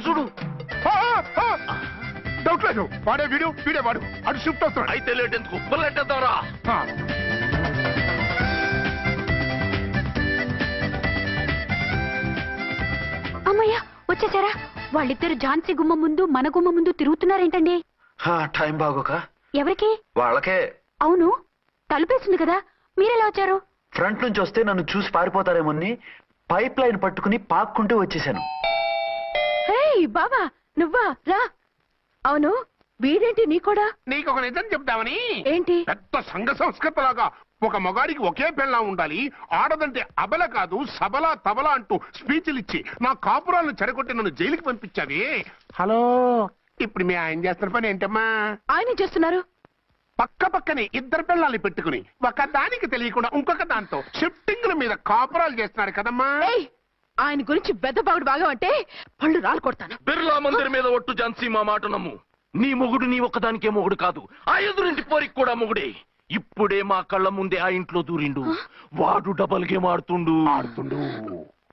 చూడు, డౌట్ లేదు, వాడే వీడే వాడు. అటు షిఫ్ట్ అవుతాడు. అయితే లేట్ ఎందుకు, బుల్లెట్టేద్దాంరా. అమ్మయ్యా వచ్చేసారా? వాళ్ళిద్దరు ఝాన్సీ గుమ్మ ముందు మన గుమ్మ ముందు తిరుగుతున్నారేంటండి? టైం బాగోక. ఎవరికి? వాళ్ళకే. అవును, తలుపేసింది కదా, మీరెలా వచ్చారు? ఫ్రంట్ నుంచి వస్తే నన్ను చూసి పారిపోతారేమోని పైప్ లైన్ పట్టుకుని పాక్కుంటూ వచ్చేసాను. బాబా నువ్వా రా. అవును, వీడేంటి నీ కూడా? నీకు ఒక నిజం చెప్తామని. ఏంటి? పెద్ద సంఘ సంస్కృతలాగా ఒక మగాడికి ఒకే పెళ్ళం ఉండాలి, ఆడదంటే అబల కాదు సబలా తబలా అంటూ స్పీచ్లు ఇచ్చి నా కాపురాలను చెడగొట్టి నన్ను జైలుకి పంపించావి. హలో, ఇప్పుడు మీ ఆయన చేస్తున్న పని ఏంటమ్మా? ఆయన చేస్తున్నారు పక్క పక్కనే ఇద్దరు పిల్లల్ని పెట్టుకుని ఒక దానికి తెలియకుండా ఇంకొక దాంతో షిఫ్టింగ్ల మీద కాపురాలు చేస్తున్నారు కదమ్మా. ఆయన గురించి బెద్దబాగుడు బాగా అంటే పళ్ళు రాలు కొడతాను. బిర్లా మందిర్ మీద ఒట్టు ఝాన్సీ, మా మాట నమ్ము. నీ మొగుడు నీ ఒక్కదానికే మొగుడు కాదు, ఆ ఎదురింటి పోరికి కూడా మొగుడే. ఇప్పుడే మా కళ్ళ ముందే ఆ ఇంట్లో దూరిండు. వాడు డబల్ గేమ్ ఆడుతుండు.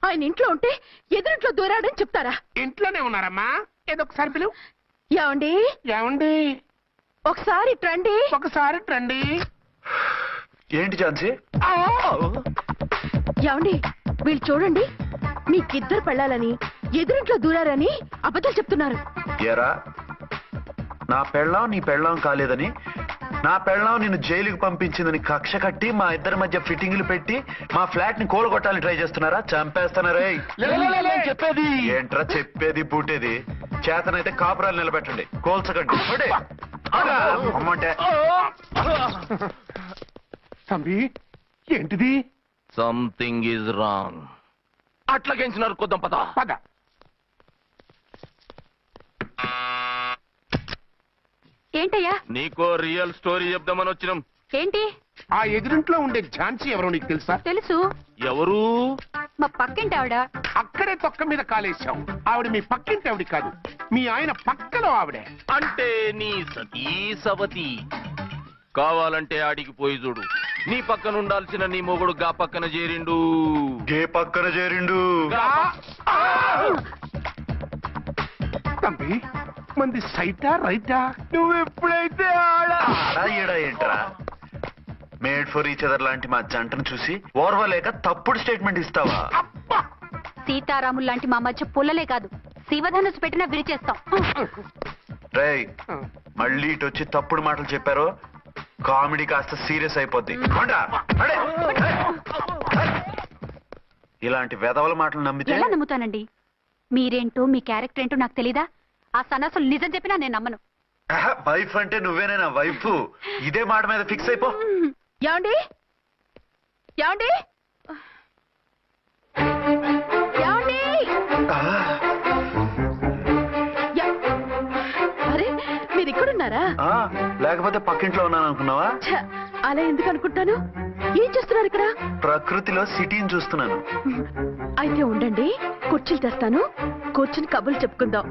ఆయన ఇంట్లో ఉంటే ఎదురింట్లో దూరాడని చెప్తారా? ఇంట్లోనే ఉన్నారమ్మా. ఏదో ఒకసారి పిలువు. ఏమండి ఏమండి ఒకసారి ట్రండి. ఒకసారి ట్రండి. ఏంటి ఝాన్సీ? ఏమండి వీళ్ళు చూడండి, మీకిద్దరు పెళ్ళాలని ఎదురింట్లో దూరారని అబద్ధాలు చెప్తున్నారు. ఏరా, నా పెళ్ళాం నీ పెళ్ళాం కాలేదని, నా పెళ్ళాం నిన్ను జైలుకి పంపించిందని కక్ష కట్టి మా ఇద్దరి మధ్య ఫిట్టింగ్లు పెట్టి మా ఫ్లాట్ ని కూలగొట్టాలని ట్రై చేస్తున్నారా? చంపేస్తున్నారా? చెప్పేది ఏంట్రా చెప్పేది బూటేది? చేతనైతే కాపురాలు నిలబెట్టండి, కోల్చకండి. అమ్మంటే తంబి ఏంటిది? Something is wrong. అట్లాగెంచినారు కొద్దాం పద పద. ఏంటయ్యా? నీకో రియల్ స్టోరీ చెప్దామని వచ్చినాం. ఏంటి? ఆ ఎదురింట్లో ఉండే ఝాన్సీ ఎవరో నీకు తెలుసా? తెలుసు. ఎవరు? మా పక్కింటి ఆవిడ. అక్కడే తొక్క మీద కాలేశావు. ఆవిడ మీ పక్కింటి ఆవిడ కాదు, మీ ఆయన పక్కలో ఆవిడే. అంటే నీ సతీ సవతి. కావాలంటే ఆడికి పోయి చూడు. నీ పక్కన ఉండాల్సిన నీ మొగుడు గా పక్కన చేరిండు. గే పక్కన చేరిండు. తంబి మంది సైటా రైటా? నువ్వు ఎప్పుడైతే ఆడా ఏంట్రా? మేడ్ ఫర్ ఈచ్ అదర్ లాంటి మా జంటను చూసి ఓర్వలేక తప్పుడు స్టేట్మెంట్ ఇస్తావా? సీతారాములు లాంటి మా మధ్య పుల్లలే కాదు, శివధనుసు పెట్టినా విరిచేస్తాం. రేయ్, మళ్ళీ ఇటు వచ్చి తప్పుడు మాటలు చెప్పారో కామెడీ కాస్త సీరియస్ అయిపోద్ది. ఇలాంటి వెధవల మాటలు నమ్మితే ఎలా నమ్ముతానండి? మీరేంటో మీ క్యారెక్టర్ ఏంటో నాకు తెలీదా? ఆ సన్నాసులు నిజం చెప్పినా నేను నమ్మను. వైఫ్ అంటే నువ్వేనే నా వైఫ్. ఇదే మాట మీద ఫిక్స్ అయిపో. ఏమండి ఏమండి ఏమండి? అరే మీరు ఇక్కడున్నారా? లేకపోతే పక్కింట్లో ఉన్నాను అనుకున్నావా? అలా ఎందుకు అనుకుంటాను? ఏం చేస్తున్నారు ఇక్కడ? ప్రకృతిలో సిటీని చూస్తున్నాను. అయితే ఉండండి, కుర్చీలు తెస్తాను, కూర్చుని కబుర్లు చెప్పుకుందాం.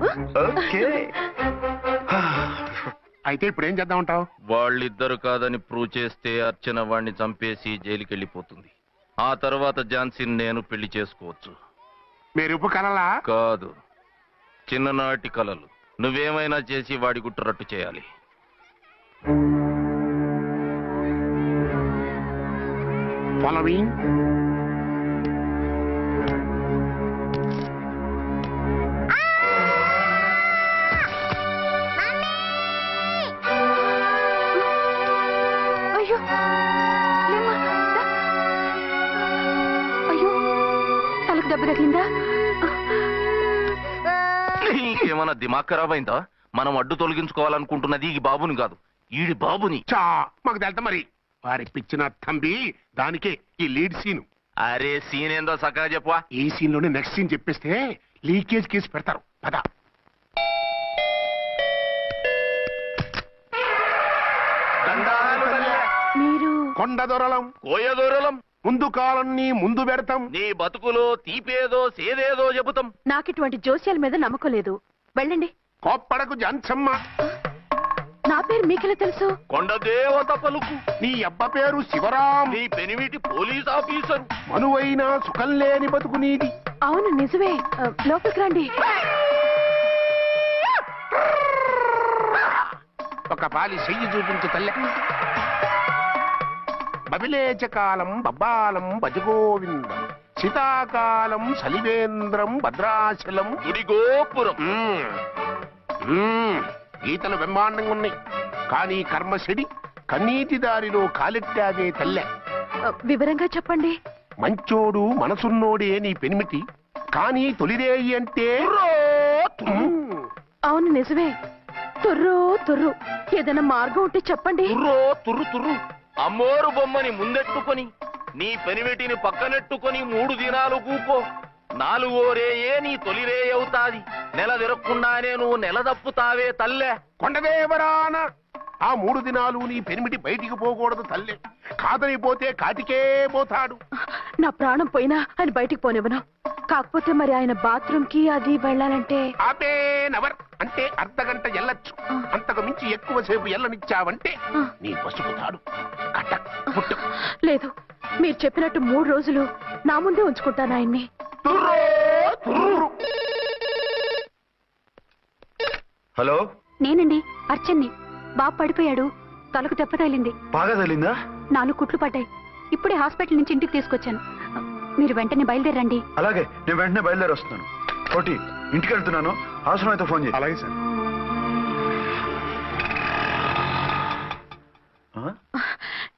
అయితే ఇప్పుడు ఏం చేద్దాం అంటావు? వాళ్ళిద్దరు కాదని ప్రూవ్ చేస్తే అర్చన వాణ్ణి చంపేసి జైలుకి వెళ్ళిపోతుంది. ఆ తర్వాత ఝాన్సీని నేను పెళ్లి చేసుకోవచ్చు. మీరు కలలా? కాదు, చిన్ననాటి కలలు. నువ్వేమైనా చేసి వాడి గుట్టు రట్టు చేయాలి. ఫాలోయింగ్. అయ్యో లేమ్మా, దా. అయ్యో తలకు దెబ్బ తగిలిందా? నీకేమన్నా దిమాగ్ ఖరాబ్ అయిందా? మనం అడ్డు తొలగించుకోవాలనుకుంటున్నది ఈ బాబుని కాదు, ఈడి బాబుని. మాకు తెలుతా మరి. వారి పిచ్చిన తంబి దానికే ఈ లీడ్ సీన్. అరే సీన్ ఏందో సక్కగా చెప్పవా? ఈ సీన్ లోనే నెక్స్ట్ సీన్ చెప్పేస్తే లీకేజ్ కేసు పెడతారు. పద. మీరు కొండ దొరలం కోయ దూరలం ముందు కాలన్నీ ముందు పెడతాం. నీ బతుకులో తీపేదో సేదేదో చెబుతాం. నాకిటువంటి జోస్యాల మీద నమ్మకం లేదు, వెళ్ళండి. కోప్పడకు జాన్సమ్మ. నా పేరు మీకెలా తెలుసు? కొండ దేవత పలుకు. నీ అబ్బ పేరు శివరాం. నీ పెనిమిటి పోలీస్ ఆఫీసర్. మనువైనా సుఖం లేని బతుకు నీది. అవును నిజమే. లోపలికి రండి. ఒక పాలి చెయ్యి చూపించు తల్లె. బబిలేచ కాలం బబ్బాలం భజగోవిందం శీతాకాలం సలివేంద్రం భద్రాచలం గుడిగోపురం. గీతలు బ్రహ్మాండంగా ఉన్నాయి, కానీ కర్మశడి కన్నీటి దారిలో కాలెట్టావే తల్లె. వివరంగా చెప్పండి. మంచోడు మనసున్నోడే నీ పెనిమిటి, కానీ తొలిరేయి అంటే అవును నిజమే. తుర్రు తుర్రు. ఏదైనా మార్గం ఉంటే చెప్పండి. తుర్రు తుర్రు. అమ్మోరు బొమ్మని ముందెట్టుకొని నీ పెనిమిటిని పక్కనెట్టుకొని 3 దినాలు కూకో. 4వ రేయే నీ తొలి రే అవుతాది. నెల తిరగకుండానే నువ్వు నెల తప్పుతావే తల్లే. కొండదేవరాన ఆ 3 దినాలు నీ పెనిమిటి బయటికి పోకూడదు తల్లే. కాదని పోతే కాటికే పోతాడు. నా ప్రాణం పోయినా ఆయన బయటికి పోనివ్వను. కాకపోతే మరి ఆయన బాత్రూమ్ కి అది వెళ్ళాలంటే నవర్ అంటే అర్ధగంట ఎల్లొచ్చు. అంతకు మించి ఎక్కువసేపు ఎల్లనిచ్చావంటే నీ పసుపుతాడు కటక్ పుట్టు. లేదు, మీరు చెప్పినట్టు 3 రోజులు నా ముందే ఉంచుకుంటాను ఆయన్ని. హలో, నేనండి అర్చన్ని. బాబు పడిపోయాడు, తలకు దెబ్బ తగిలింది. బాగా తగిలిందా? 4 కుట్లు పడ్డాయి. ఇప్పుడే హాస్పిటల్ నుంచి ఇంటికి తీసుకొచ్చాను. మీరు వెంటనే బయలుదేరండి. అలాగే, నేను వెంటనే బయలుదేరి వస్తున్నాను. కోటి, ఇంటికి వెళ్తున్నాను. అవసరమైతే ఫోన్ చేయి. అలాగే సార్.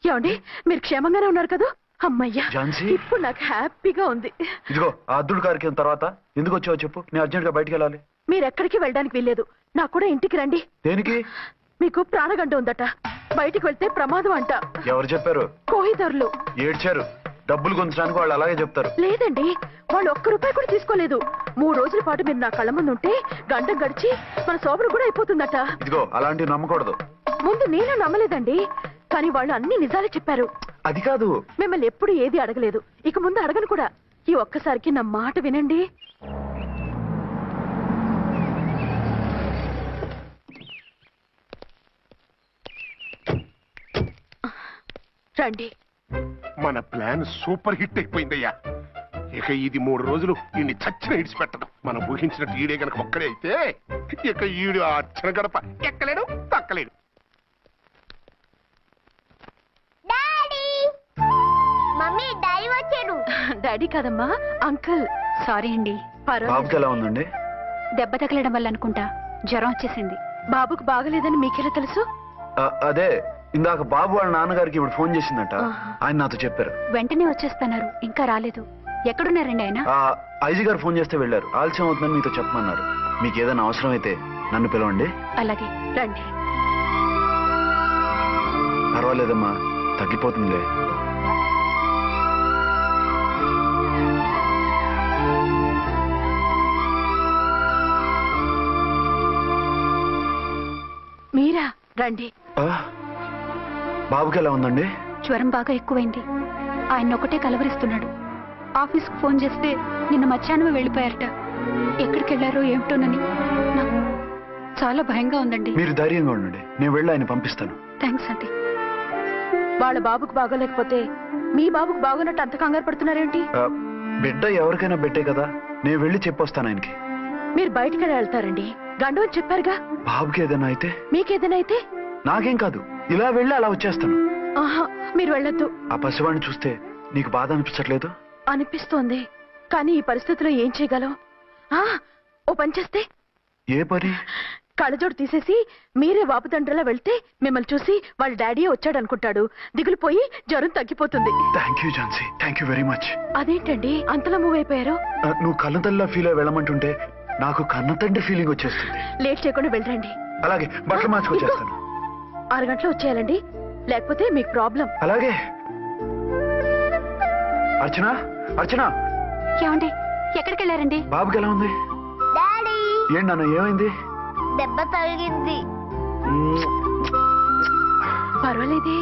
ఏమండి, మీరు క్షేమంగానే ఉన్నారు కదా? అమ్మయ్యా, ఝాన్సీ, ఇప్పుడు నాకు హ్యాపీగా ఉంది. ఇదిగో ఆ అద్దుడు కార్యక్రమం తర్వాత ఎందుకు వచ్చావో చెప్పు. నేను అర్జెంట్ గా బయటికి వెళ్ళాలి. మీరు ఎక్కడికి వెళ్ళడానికి వీల్లేదు. నాకు కూడా ఇంటికి రండి. దేనికి? మీకు ప్రాణగంట ఉందట. బయటికి వెళ్తే ప్రమాదం అంట. ఎవరు చెప్పారు? కోహిదర్లు ఏడ్చారు. డబ్బులు గుంచడానికి వాళ్ళు అలాగే చెప్తారు. లేదండి, వాళ్ళు 1 రూపాయి కూడా తీసుకోలేదు. 3 రోజుల పాటు మీరు నా కళ్ళ ముందు ఉంటే గంట గడిచి మన శోభను కూడా అయిపోతుందట. ఇదిగో అలాంటివి నమ్మకూడదు. ముందు నేను నమ్మలేదండి, కానీ వాళ్ళు అన్ని నిజాలే చెప్పారు. అది కాదు, మిమ్మల్ని ఎప్పుడు ఏది అడగలేదు, ఇక ముందు అడగను కూడా. ఈ ఒక్కసారికి నా మాట వినండి. రండి. మన ప్లాన్ సూపర్ హిట్ అయిపోయిందయ్యా. ఇక ఇది 3 రోజులు ఈయన్ని చచ్చిన ఇడిచిపెట్టడం. మనం ఊహించినట్టు ఈడే గనక ఒక్కడే అయితే ఇక ఈడు ఆ అర్చన గడప ఎక్కలేడు, తక్కలేడు. మమ్మీ డాడీ వచ్చాడు. డాడీ కాదమ్మా, అంకుల్. సారీ అండి. బాబుకి ఎలా ఉందండి? దెబ్బ తగలడం వల్ల అనుకుంటా జ్వరం వచ్చేసింది. బాబుకు బాగలేదని మీకెలా తెలుసు? అదే ఇందాక బాబు వాళ్ళ నాన్నగారికి ఇప్పుడు ఫోన్ చేసిందట. ఆయన నాతో చెప్పారు. వెంటనే వచ్చేస్తున్నారు, ఇంకా రాలేదు. ఎక్కడున్నారండి ఆయన? ఐజీ గారు ఫోన్ చేస్తే వెళ్ళారు. ఆలస్యం అవుతుందని మీతో చెప్పమన్నారు. మీకు ఏదైనా అవసరం అయితే నన్ను పిలవండి. అలాగే, రండి. పర్వాలేదమ్మా, తగ్గిపోతుందిలే. మీరా? రండి. బాబుకి ఎలా ఉందండి? జ్వరం బాగా ఎక్కువైంది. ఆయన ఒకటే కలవరిస్తున్నాడు. ఆఫీస్కు ఫోన్ చేస్తే నిన్న మధ్యాహ్నమే వెళ్ళిపోయారట. ఎక్కడికి వెళ్ళారో ఏమిటోనని నాకు చాలా భయంగా ఉందండి. మీరు ధైర్యంగా ఉండండి, నేను వెళ్ళి ఆయన పంపిస్తాను. థ్యాంక్స్ అండి. వాళ్ళ బాబుకు బాగోలేకపోతే మీ బాబుకు బాగోనట్టు అంత కంగారు పడుతున్నారేంటి? బిడ్డ ఎవరికైనా బిడ్డే కదా, నేను వెళ్ళి చెప్పొస్తాను ఆయనకి. మీరు బయటికి వెళ్తారండి, గండు అని చెప్పారుగా. బాబుకి ఏదైనా అయితే? మీకేదైనా అయితే? నాకేం కాదు, ఇలా వెళ్ళి అలా వచ్చేస్తాను. ఆహా, మీరు వెళ్ళొద్దు. ఆ పసివాడిని చూస్తే నీకు బాధ అనిపించట్లేదు? అనిపిస్తోంది, కానీ ఈ పరిస్థితిలో ఏం చేయగలం? ఓ పని చేస్తే? ఏ పని? కళ్ళజోడు తీసేసి మీరే వాపుతండ్రలా వెళ్తే మిమ్మల్ని చూసి వాళ్ళ డాడీ వచ్చాడు అనుకుంటాడు. దిగులు పోయి జ్వరం తగ్గిపోతుంది. Thank you Jhansi, thank you very much. అదేంటండి అంతలా మూవ్ అయిపోయారు? నువ్వు కన్నతల్లిలా ఫీల్ అయి వెళ్ళమంటుంటే నాకు కన్నతండ్రి ఫీలింగ్ వచ్చేస్తుంది. లేట్ చేయకుండా వెళ్ళండి. అలాగే, బట్టలు మార్చుకొచ్చేస్తాను. 6 గంటలు వచ్చేయాలండి, లేకపోతే మీకు ప్రాబ్లం. అలాగే. అర్చన, అర్చన. ఏమండి, ఎక్కడికి వెళ్ళారండి? బాబుకి ఎలా ఉంది? డాడీ. ఏంటి నాన్న, ఏమైంది? దెబ్బ తగిలింది. పర్వాలేదే,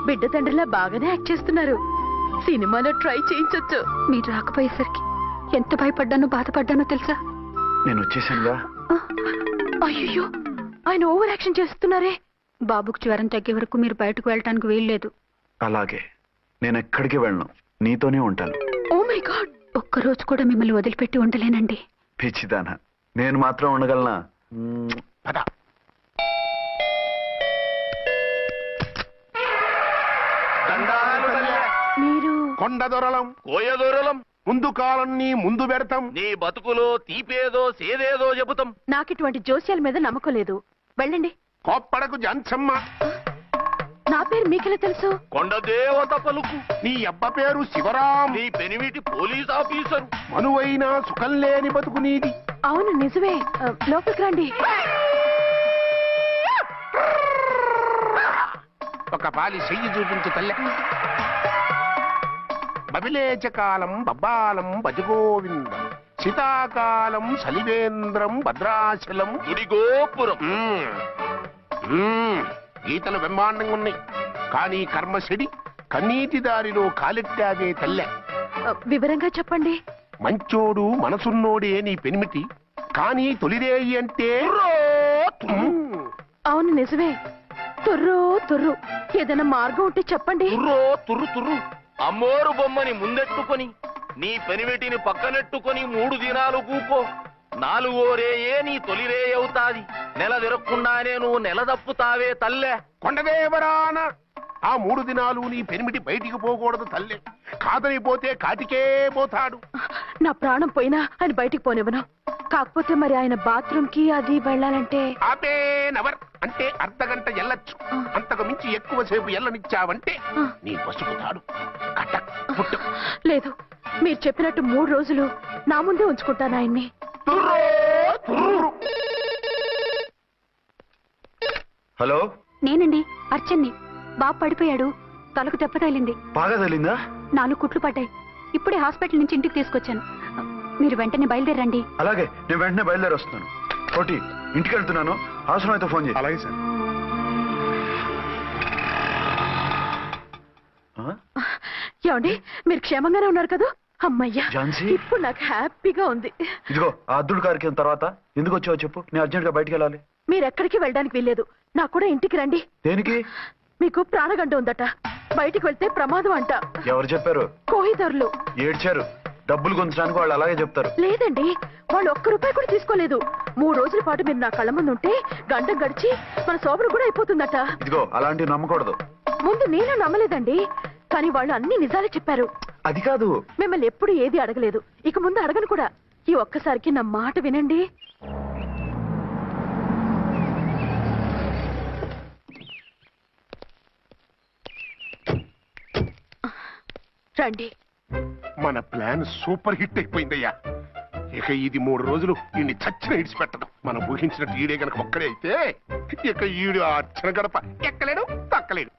బిడ్డ తండ్రిలా బాగానే యాక్ట్ చేస్తున్నారు. సినిమాలో ట్రై చేయించొచ్చు. మీరు రాకపోయేసరికి ఎంత భయపడ్డానో బాధపడ్డానో తెలుసా? నేను వచ్చేసానుగా. అయ్యో, ఆయన ఓవర్ యాక్షన్ చేస్తున్నారే. బాబుకు జ్వరం తగ్గే వరకు మీరు బయటకు వెళ్ళటానికి వీల్లేదు. అలాగే, నేను ఎక్కడికి వెళ్ళను, నీతోనే ఉంటాను. ఓ మై గాడ్, ఒక్కరోజు కూడా మిమ్మల్ని వదిలిపెట్టి ఉండలేనండి. పిచ్చిదానా, నేను మాత్రం ఉండగలనా? మీరు కొండ దొరలం, కోయ దొరలం, ముందు కాలాన్ని ముందు పెడతాం. నీ బతుకులో తీపేదో సేదేదో చెబుతాం. నాకు ఇటువంటి జోస్యాల మీద నమ్మకం లేదు. వెళ్ళండి. కోప్పడకు జాన్సమ్మ. నా పేరు మీకెలా తెలుసు? కొండదేవత పలుకు. నీ అబ్బ పేరు శివరాం. నీ పెనిమిటి పోలీస్ ఆఫీసరు. మనువైన సుఖం లేని బతుకు నీది. అవును నిజమే. లోపలికి రండి. ఒక పాలి చెయ్యి చూపించు తల్లె. బబిలేచకాలం బబ్బాలం భజగోవిందం, శీతాకాలం సలివేంద్రం భద్రాచలం గుడిగోపురం. గీతలు బ్రహ్మాండంగా ఉన్నాయి, కానీ కర్మశడి కన్నీటి దారిలో కాలెట్టాగే తల్లె. వివరంగా చెప్పండి. మంచోడు మనసున్నోడే నీ పెనిమిటి, కానీ తొలిరేయి అంటే అవును నిజమే. తుర్రు తుర్రు. ఏదైనా మార్గం ఉంటే చెప్పండి. తుర్రు తుర్రు. అమ్మోరు బొమ్మని ముందెట్టుకొని నీ పెనిమిటిని పక్కనెట్టుకొని 3 దినాలు కూకో. 4వ రేయే నీ తొలి రే అవుతాది. నెల తిరగకుండానే నువ్వు నెల తప్పుతావే తల్లే. కొండదేవరాన ఆ 3 దినాలు నీ పెనిమిటి బయటికి పోకూడదు తల్లే. కాదనిపోతే కాటికే పోతాడు. నా ప్రాణం పోయినా ఆయన బయటికి పోనివ్వను. కాకపోతే మరి ఆయన బాత్రూమ్ కి అది వెళ్ళాలంటే ఆపేనవర్ అంటే అర్ధగంట ఎల్లొచ్చు. అంతకు మించి ఎక్కువసేపు ఎల్లనిచ్చావంటే నీ పసుపుతాడు కటక్ పుట్టు. లేదు, మీరు చెప్పినట్టు 3 రోజులు నా ముందే ఉంచుకుంటాను ఆయన్ని. హలో, నేనండి అర్చన్ని. బాబు పడిపోయాడు, తలకు దెబ్బ తగిలింది. బాగా తగిలిందా? 4 కుట్లు పడ్డాయి. ఇప్పుడే హాస్పిటల్ నుంచి ఇంటికి తీసుకొచ్చాను. మీరు వెంటనే బయలుదేరండి. అలాగే, నేను వెంటనే బయలుదేరి వస్తున్నాను. కోటి, ఇంటికి వెళ్తున్నాను. అవసరం అయితే ఫోన్ చేయి. అలాగే సార్. ఏమండి, మీరు క్షేమంగానే ఉన్నారు కదా? అమ్మయ్యా, ఝాన్సీ? ఇప్పుడు నాకు హ్యాపీగా ఉంది. ఇదిగో ఆ అద్దుడు కార్యక్రమం తర్వాత ఎందుకు వచ్చావో చెప్పు. నేను అర్జెంట్ గా బయటికి వెళ్ళాలి. మీరు ఎక్కడికి వెళ్ళడానికి వీల్లేదు. నాకు కూడా ఇంటికి రండి. దేనికి? మీకు ప్రాణగంట ఉందట. బయటికి వెళ్తే ప్రమాదం అంట. ఎవరు చెప్పారు? కోహిదర్లు ఏడ్చారు. డబ్బులు కొంచడానికి వాళ్ళు అలాగే చెప్తారు. లేదండి, వాళ్ళు ₹1 కూడా తీసుకోలేదు. 3 రోజుల పాటు మీరు నా కళ్ళ ముందు ఉంటే గంట గడిచి మన సోబరు కూడా అయిపోతుందట. ఇదిగో అలాంటివి నమ్మకూడదు. ముందు నేను నమ్మలేదండి, కానీ వాళ్ళు అన్ని నిజాలే చెప్పారు. అది కాదు, మిమ్మల్ని ఎప్పుడు ఏది అడగలేదు, ఇక ముందు అడగను కూడా. ఈ ఒక్కసారికి నా మాట వినండి. రండి. మన ప్లాన్ సూపర్ హిట్ అయిపోయిందయ్యా. ఇక ఇది 3 రోజులు ఈయన్ని చచ్చిన ఇడిచిపెట్టడం. మనం ఊహించినట్టు ఈడే గనక ఒక్కడే అయితే ఇక ఈడు ఆ అర్చన గడప ఎక్కలేడు, తక్కలేడు.